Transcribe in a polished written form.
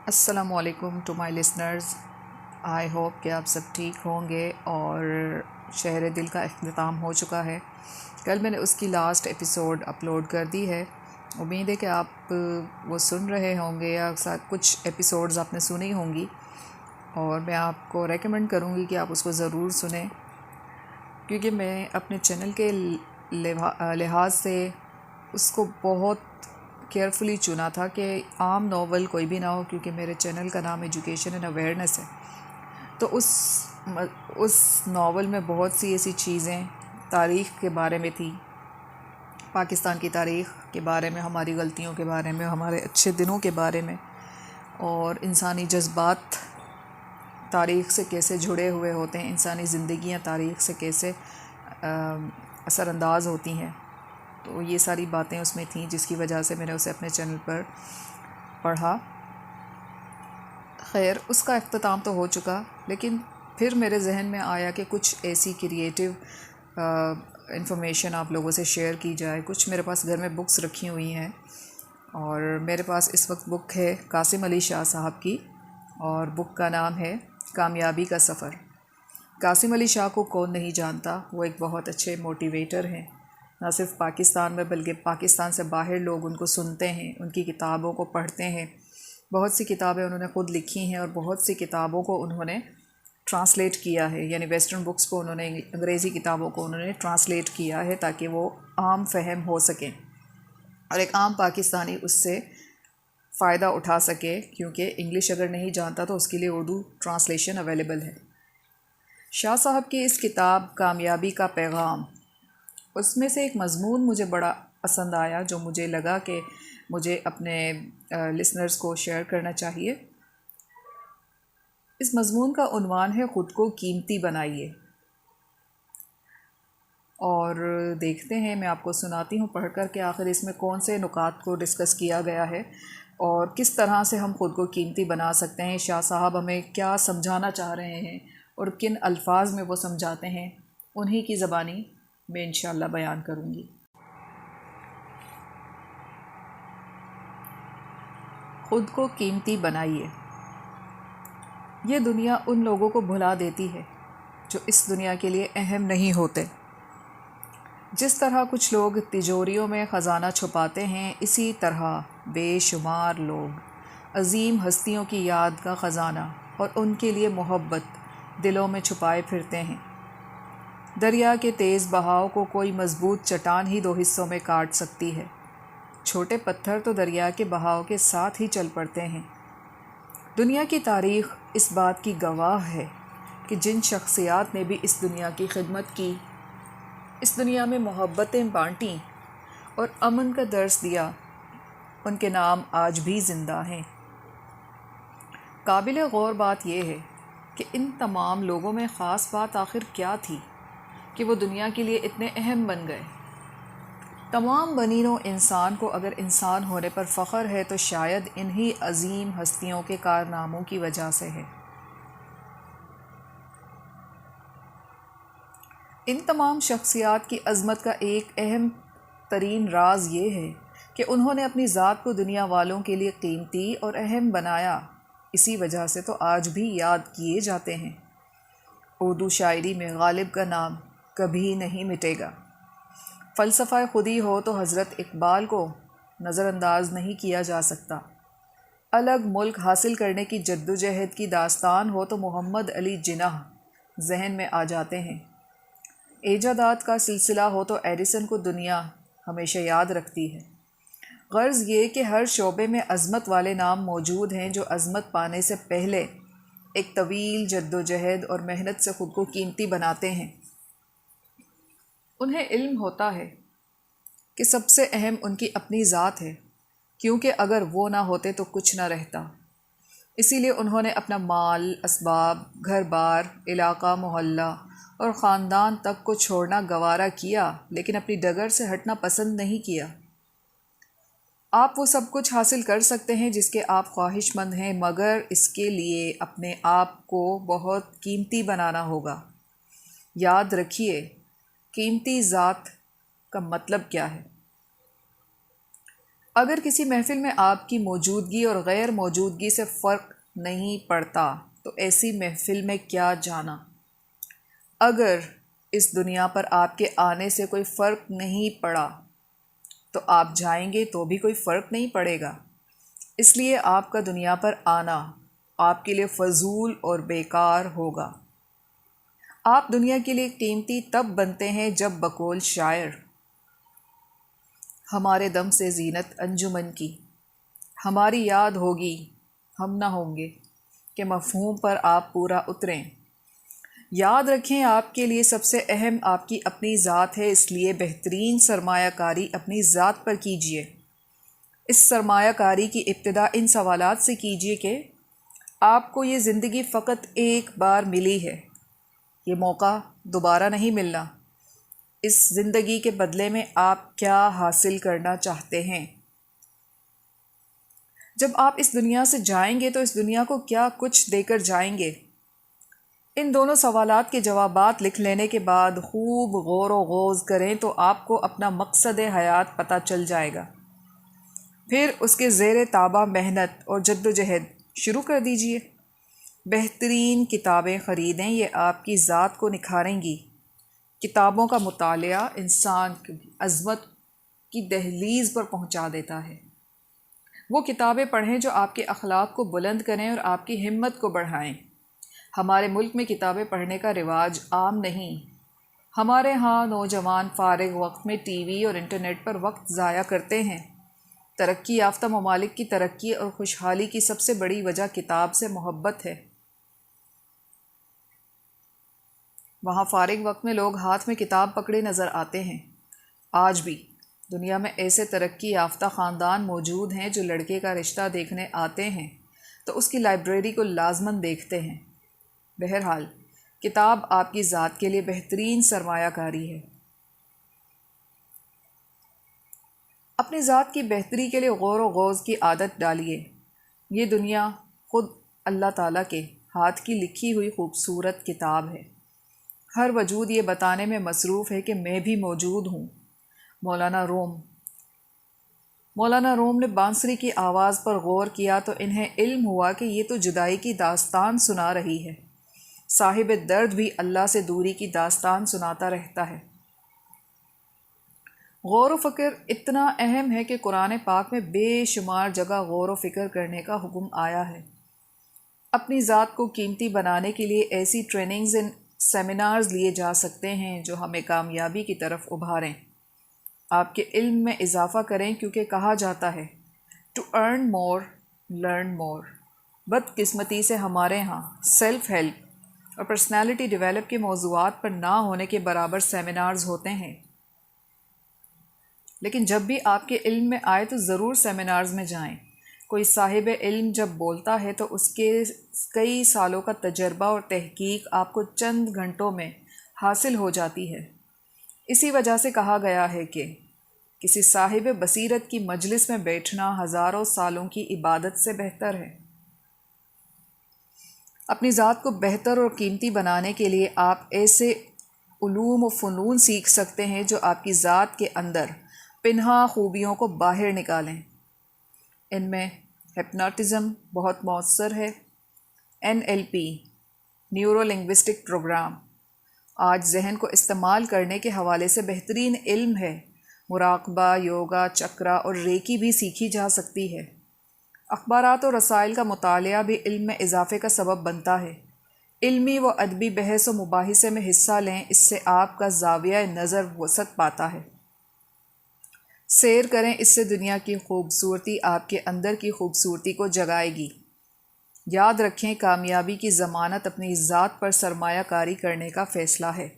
अस्सलाम वालेकुम to my listeners. I hope कि आप सब ठीक होंगे और शहर दिल का इख्तिताम हो चुका है। कल मैंने उसकी लास्ट एपिसोड अपलोड कर दी है। उम्मीद है कि आप वो सुन रहे होंगे या कुछ एपिसोड्स आपने सुनी होंगी, और मैं आपको रेकमेंड करूँगी कि आप उसको ज़रूर सुनें, क्योंकि मैं अपने चैनल के लिहाज से उसको बहुत केयरफुली चुना था कि आम नावल कोई भी ना हो, क्योंकि मेरे चैनल का नाम एजुकेशन एंड अवेयरनेस है। तो उस नावल में बहुत सी ऐसी चीज़ें तारीख़ के बारे में थी, पाकिस्तान की तारीख़ के बारे में, हमारी गलतियों के बारे में, हमारे अच्छे दिनों के बारे में, और इंसानी जज्बात तारीख़ से कैसे जुड़े हुए होते हैं, इंसानी ज़िंदगियाँ तारीख़ से कैसे असरअंदाज होती हैं। तो ये सारी बातें उसमें थीं, जिसकी वजह से मैंने उसे अपने चैनल पर पढ़ा। खैर, उसका इख्तिताम तो हो चुका, लेकिन फिर मेरे जहन में आया कि कुछ ऐसी क्रिएटिव इंफॉर्मेशन आप लोगों से शेयर की जाए। कुछ मेरे पास घर में बुक्स रखी हुई हैं, और मेरे पास इस वक्त बुक है कासिम अली शाह साहब की, और बुक का नाम है कामयाबी का सफ़र। कासिम अली शाह को कौन नहीं जानता। वो एक बहुत अच्छे मोटिवेटर हैं, न सिर्फ पाकिस्तान में बल्कि पाकिस्तान से बाहर लोग उनको सुनते हैं, उनकी किताबों को पढ़ते हैं। बहुत सी किताबें उन्होंने ख़ुद लिखी हैं, और बहुत सी किताबों को उन्होंने ट्रांसलेट किया है, यानी वेस्टर्न बुक्स को उन्होंने, अंग्रेज़ी किताबों को उन्होंने ट्रांसलेट किया है ताकि वो आम फहम हो सकें और एक आम पाकिस्तानी उससे फ़ायदा उठा सके, क्योंकि इंग्लिश अगर नहीं जानता तो उसके लिए उर्दू ट्रांसलेशन अवेलेबल है। शाह साहब की इस किताब कामयाबी का पैगाम, उसमें से एक मज़मून मुझे बड़ा पसंद आया, जो मुझे लगा कि मुझे अपने लिसनर्स को शेयर करना चाहिए। इस मज़मून का उन्वान है ख़ुद को कीमती बनाइए। और देखते हैं, मैं आपको सुनाती हूँ पढ़ कर के आखिर इसमें कौन से नुकात को डिस्कस किया गया है और किस तरह से हम ख़ुद को कीमती बना सकते हैं। शाह साहब हमें क्या समझाना चाह रहे हैं और किन अल्फाज में वो समझाते हैं, उन्हीं की ज़बानी मैं इंशाअल्लाह बयान करूँगी। ख़ुद को कीमती बनाइए। ये दुनिया उन लोगों को भुला देती है जो इस दुनिया के लिए अहम नहीं होते। जिस तरह कुछ लोग तिजोरियों में ख़जाना छुपाते हैं, इसी तरह बेशुमार लोग अजीम हस्तियों की याद का ख़जाना और उनके लिए मोहब्बत दिलों में छुपाए फिरते हैं। दरिया के तेज़ बहाव को कोई मज़बूत चट्टान ही दो हिस्सों में काट सकती है। छोटे पत्थर तो दरिया के बहाव के साथ ही चल पड़ते हैं। दुनिया की तारीख़ इस बात की गवाह है कि जिन शख्सियात ने भी इस दुनिया की खिदमत की, इस दुनिया में मोहब्बतें बांटी और अमन का दर्स दिया, उनके नाम आज भी ज़िंदा हैं। काबिल गौर बात यह है कि इन तमाम लोगों में ख़ास बात आखिर क्या थी कि वो दुनिया के लिए इतने अहम बन गए। तमाम बनीनों इंसान को अगर इंसान होने पर फ़ख्र है तो शायद इन्हीं अजीम हस्तियों के कारनामों की वजह से है। इन तमाम शख्सियात की अज़मत का एक अहम तरीन राज ये है कि उन्होंने अपनी ज़ात को दुनिया वालों के लिए कीमती और अहम बनाया। इसी वजह से तो आज भी याद किए जाते हैं। उर्दू शायरी में गालिब का नाम कभी नहीं मिटेगा। फ़लसफ़ा खुदी हो तो हज़रत इकबाल को नज़रअंदाज नहीं किया जा सकता। अलग मुल्क हासिल करने की जद्दोजहद की दास्तान हो तो मोहम्मद अली जिन्नाह जहन में आ जाते हैं। इजादात का सिलसिला हो तो एडिसन को दुनिया हमेशा याद रखती है। गर्ज़ ये कि हर शोबे में अज़मत वाले नाम मौजूद हैं जो अज़मत पाने से पहले एक तवील जद्दोजहद और मेहनत से ख़ुद को कीमती बनाते हैं। उन्हें इल्म होता है कि सबसे अहम उनकी अपनी ज़ात है, क्योंकि अगर वो ना होते तो कुछ ना रहता। इसीलिए उन्होंने अपना माल, असबाब, घर बार, इलाका, मोहल्ला और ख़ानदान तक को छोड़ना गवारा किया, लेकिन अपनी डगर से हटना पसंद नहीं किया। आप वो सब कुछ हासिल कर सकते हैं जिसके आप ख्वाहिशमंद हैं, मगर इसके लिए अपने आप को बहुत कीमती बनाना होगा। याद रखिए, कीमती ज़ात کا مطلب کیا ہے؟ اگر کسی محفل میں آپ کی موجودگی اور غیر موجودگی سے فرق نہیں پڑتا تو ایسی محفل میں کیا جانا؟ اگر اس دنیا پر آپ کے آنے سے کوئی فرق نہیں پڑا تو آپ جائیں گے تو بھی کوئی فرق نہیں پڑے گا، اس لیے آپ کا دنیا پر آنا آپ کے لیے فضول اور بیکار ہوگا۔ آپ دنیا کے لیے قیمتی تب بنتے ہیں جب بقول شاعر ہمارے دم سے زینت انجمن کی، ہماری یاد ہوگی ہم نہ ہوں گے، کہ مفہوم پر آپ پورا اتریں۔ یاد رکھیں آپ کے لیے سب سے اہم آپ کی اپنی ذات ہے، اس لیے بہترین سرمایہ کاری اپنی ذات پر کیجیے۔ اس سرمایہ کاری کی ابتدا ان سوالات سے کیجیے کہ آپ کو یہ زندگی فقط ایک بار ملی ہے، یہ موقع دوبارہ نہیں ملنا۔ اس زندگی کے بدلے میں آپ کیا حاصل کرنا چاہتے ہیں؟ جب آپ اس دنیا سے جائیں گے تو اس دنیا کو کیا کچھ دے کر جائیں گے؟ ان دونوں سوالات کے جوابات لکھ لینے کے بعد خوب غور و خوض کریں تو آپ کو اپنا مقصد حیات پتہ چل جائے گا۔ پھر اس کے زیر تابع محنت اور جد و جہد شروع کر دیجیے۔ بہترین کتابیں خریدیں، یہ آپ کی ذات کو نکھاریں گی۔ کتابوں کا مطالعہ انسان کی عظمت کی دہلیز پر پہنچا دیتا ہے۔ وہ کتابیں پڑھیں جو آپ کے اخلاق کو بلند کریں اور آپ کی ہمت کو بڑھائیں۔ ہمارے ملک میں کتابیں پڑھنے کا رواج عام نہیں۔ ہمارے ہاں نوجوان فارغ وقت میں ٹی وی اور انٹرنیٹ پر وقت ضائع کرتے ہیں۔ ترقی یافتہ ممالک کی ترقی اور خوشحالی کی سب سے بڑی وجہ کتاب سے محبت ہے۔ وہاں فارغ وقت میں لوگ ہاتھ میں کتاب پکڑے نظر آتے ہیں۔ آج بھی دنیا میں ایسے ترقی یافتہ خاندان موجود ہیں جو لڑکے کا رشتہ دیکھنے آتے ہیں تو اس کی لائبریری کو لازماً دیکھتے ہیں۔ بہرحال کتاب آپ کی ذات کے لیے بہترین سرمایہ کاری ہے۔ اپنی ذات کی بہتری کے لیے غور و خوض کی عادت ڈالیے۔ یہ دنیا خود اللہ تعالیٰ کے ہاتھ کی لکھی ہوئی خوبصورت کتاب ہے۔ ہر وجود یہ بتانے میں مصروف ہے کہ میں بھی موجود ہوں۔ مولانا روم نے بانسری کی آواز پر غور کیا تو انہیں علم ہوا کہ یہ تو جدائی کی داستان سنا رہی ہے۔ صاحب درد بھی اللہ سے دوری کی داستان سناتا رہتا ہے۔ غور و فکر اتنا اہم ہے کہ قرآن پاک میں بے شمار جگہ غور و فکر کرنے کا حکم آیا ہے۔ اپنی ذات کو قیمتی بنانے کے لیے ایسی ٹریننگز اور سیمینارز لیے جا سکتے ہیں جو ہمیں کامیابی کی طرف ابھاریں، آپ کے علم میں اضافہ کریں، کیونکہ کہا جاتا ہے to earn more learn more. بدقسمتی سے ہمارے ہاں سیلف ہیلپ اور پرسنالٹی ڈیولپ کے موضوعات پر نہ ہونے کے برابر سیمینارز ہوتے ہیں، لیکن جب بھی آپ کے علم میں آئے تو ضرور سیمینارز میں جائیں۔ کوئی صاحب علم جب بولتا ہے تو اس کے کئی سالوں کا تجربہ اور تحقیق آپ کو چند گھنٹوں میں حاصل ہو جاتی ہے۔ اسی وجہ سے کہا گیا ہے کہ کسی صاحب بصیرت کی مجلس میں بیٹھنا ہزاروں سالوں کی عبادت سے بہتر ہے۔ اپنی ذات کو بہتر اور قیمتی بنانے کے لیے آپ ایسے علوم و فنون سیکھ سکتے ہیں جو آپ کی ذات کے اندر پنہاں خوبیوں کو باہر نکالیں۔ ان میں ہپناٹزم بہت مؤثر ہے۔ NLP نیورو لنگوسٹک پروگرام آج ذہن کو استعمال کرنے کے حوالے سے بہترین علم ہے۔ مراقبہ، یوگا، چکرا اور ریکی بھی سیکھی جا سکتی ہے۔ اخبارات اور رسائل کا مطالعہ بھی علم میں اضافے کا سبب بنتا ہے۔ علمی و ادبی بحث و مباحثے میں حصہ لیں، اس سے آپ کا زاویہ نظر وسعت پاتا ہے۔ سیر کریں، اس سے دنیا کی خوبصورتی آپ کے اندر کی خوبصورتی کو جگائے گی۔ یاد رکھیں، کامیابی کی ضمانت اپنی ذات پر سرمایہ کاری کرنے کا فیصلہ ہے۔